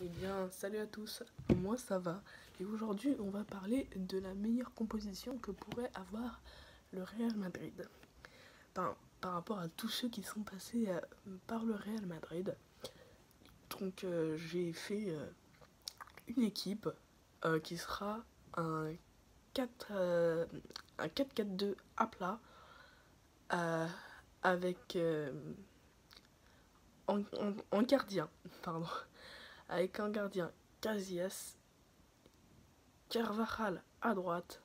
Eh bien, salut à tous, moi ça va, et aujourd'hui on va parler de la meilleure composition que pourrait avoir le Real Madrid. Par rapport à tous ceux qui sont passés par le Real Madrid, donc j'ai fait une équipe qui sera un 4, un 4-4-2 à plat, euh, avec en gardien, pardon, avec un gardien Casillas, Carvajal à droite,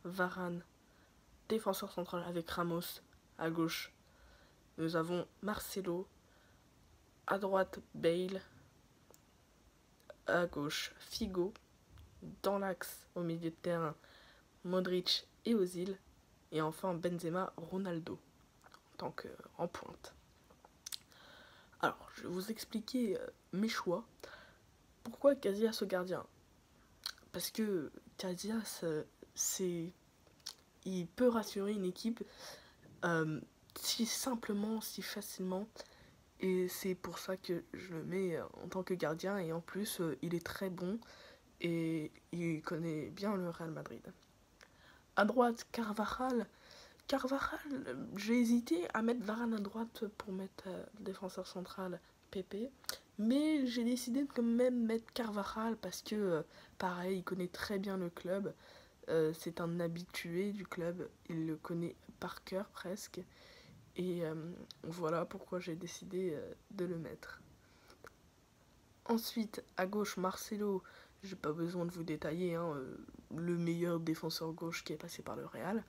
Varane, défenseur central avec Ramos à gauche. Nous avons Marcelo, à droite Bale, à gauche Figo, dans l'axe au milieu de terrain Modric et Ozil, et enfin Benzema, Ronaldo en tant qu'en pointe. Alors, je vais vous expliquer mes choix. Pourquoi Casillas au gardien? Parce que Casillas, il peut rassurer une équipe si simplement, si facilement. Et c'est pour ça que je le mets en tant que gardien. Et en plus, il est très bon et il connaît bien le Real Madrid. À droite, Carvajal. Carvajal, j'ai hésité à mettre Varane à droite pour mettre défenseur central Pepe. Mais j'ai décidé de quand même mettre Carvajal parce que, pareil, il connaît très bien le club. C'est un habitué du club. Il le connaît par cœur presque. Et voilà pourquoi j'ai décidé de le mettre. Ensuite, à gauche, Marcelo, j'ai pas besoin de vous détailler, hein, le meilleur défenseur gauche qui est passé par le Real.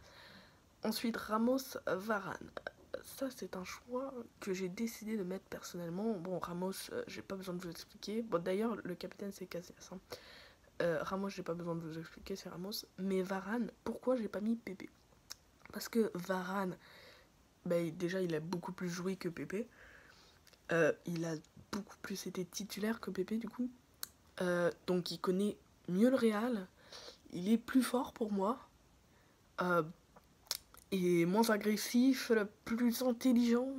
Ensuite, Ramos, Varane. Ça, c'est un choix que j'ai décidé de mettre personnellement. Bon, Ramos, j'ai pas besoin de vous expliquer. Bon, d'ailleurs, le capitaine, c'est Casillas. Hein. Ramos, j'ai pas besoin de vous expliquer, c'est Ramos. Mais Varane, pourquoi j'ai pas mis Pepe? Parce que Varane, déjà, il a beaucoup plus joué que Pepe. Il a beaucoup plus été titulaire que Pepe, du coup. Donc il connaît mieux le Real, il est plus fort pour moi, euh, et moins agressif, plus intelligent,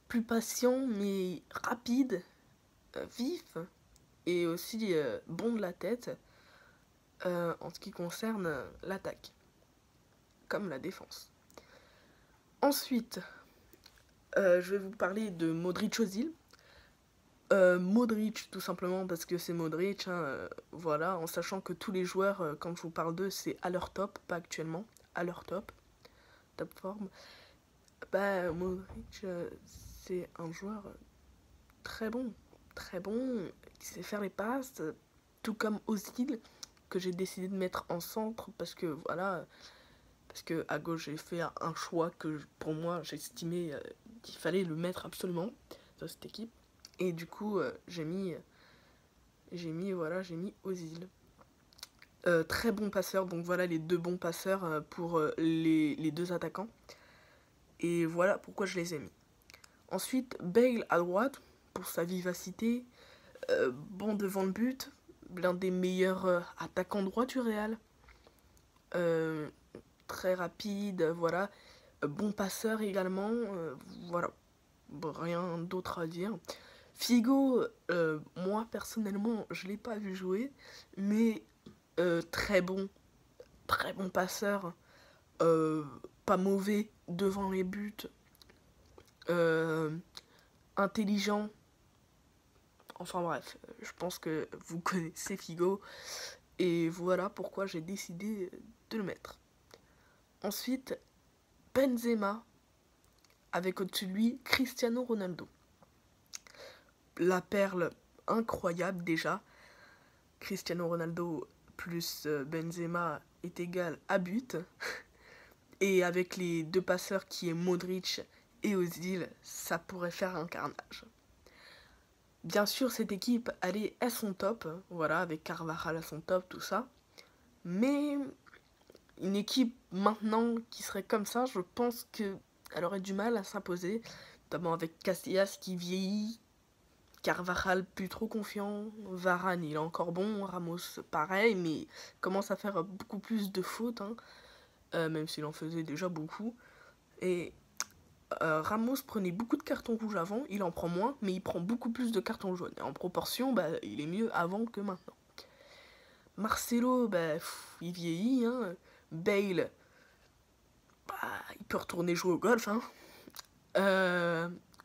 plus patient, mais rapide, vif, et aussi bon de la tête en ce qui concerne l'attaque, comme la défense. Ensuite, je vais vous parler de Modric Ozil. Modric, tout simplement parce que c'est Modric, hein, voilà, en sachant que tous les joueurs, quand je vous parle d'eux, c'est à leur top, pas actuellement, à leur top forme. Modric, c'est un joueur très bon, qui sait faire les passes, tout comme Ozil, que j'ai décidé de mettre en centre parce que voilà, parce que à gauche j'ai fait un choix que pour moi j'estimais qu'il fallait le mettre absolument dans cette équipe. Et du coup, j'ai mis Ozil. Très bon passeur, donc voilà les deux bons passeurs pour les deux attaquants. Et voilà pourquoi je les ai mis. Ensuite, Bale à droite, pour sa vivacité, bon devant le but, l'un des meilleurs attaquants droit du Real. Euh, Très rapide, voilà. Bon passeur également, voilà. Bon, rien d'autre à dire. Figo, moi personnellement, je l'ai pas vu jouer, mais très bon passeur, euh, pas mauvais devant les buts, euh, intelligent. Enfin bref, je pense que vous connaissez Figo, et voilà pourquoi j'ai décidé de le mettre. Ensuite, Benzema, avec au-dessus de lui Cristiano Ronaldo. La perle incroyable déjà. Cristiano Ronaldo plus Benzema est égal à but. Et avec les deux passeurs qui est Modric et Ozil, ça pourrait faire un carnage. Bien sûr, cette équipe, elle est à son top, voilà, avec Carvajal à son top, tout ça. Mais une équipe maintenant qui serait comme ça, je pense qu'elle aurait du mal à s'imposer, notamment avec Casillas qui vieillit, Carvajal plus trop confiant, Varane il est encore bon, Ramos pareil, mais commence à faire beaucoup plus de fautes, hein, même s'il en faisait déjà beaucoup. Et Ramos prenait beaucoup de cartons rouges avant, il en prend moins, mais il prend beaucoup plus de cartons jaunes. Et en proportion, bah, il est mieux avant que maintenant. Marcelo, bah, il vieillit, hein. Bale, bah, il peut retourner jouer au golf, hein.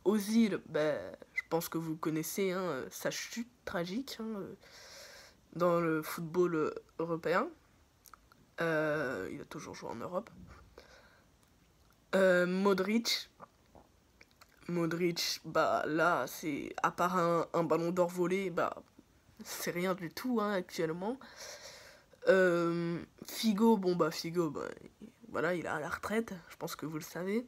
Ozil, bah, je pense que vous connaissez, hein, sa chute tragique, hein, dans le football européen. Il a toujours joué en Europe. Modric, bah là, c'est à part un ballon d'or volé, bah c'est rien du tout, hein, actuellement. Figo, voilà, il est à la retraite, je pense que vous le savez.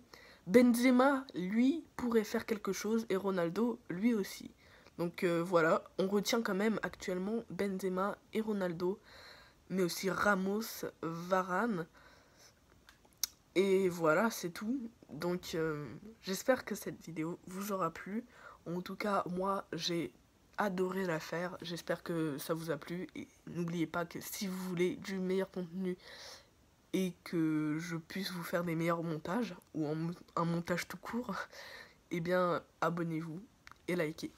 Benzema, lui, pourrait faire quelque chose, et Ronaldo, lui aussi. Donc voilà, on retient quand même actuellement Benzema et Ronaldo, mais aussi Ramos, Varane. Et voilà, c'est tout. Donc j'espère que cette vidéo vous aura plu. En tout cas, moi, j'ai adoré la faire. J'espère que ça vous a plu. Et n'oubliez pas que si vous voulez du meilleur contenu et que je puisse vous faire des meilleurs montages, ou un montage tout court, eh bien, abonnez-vous et likez.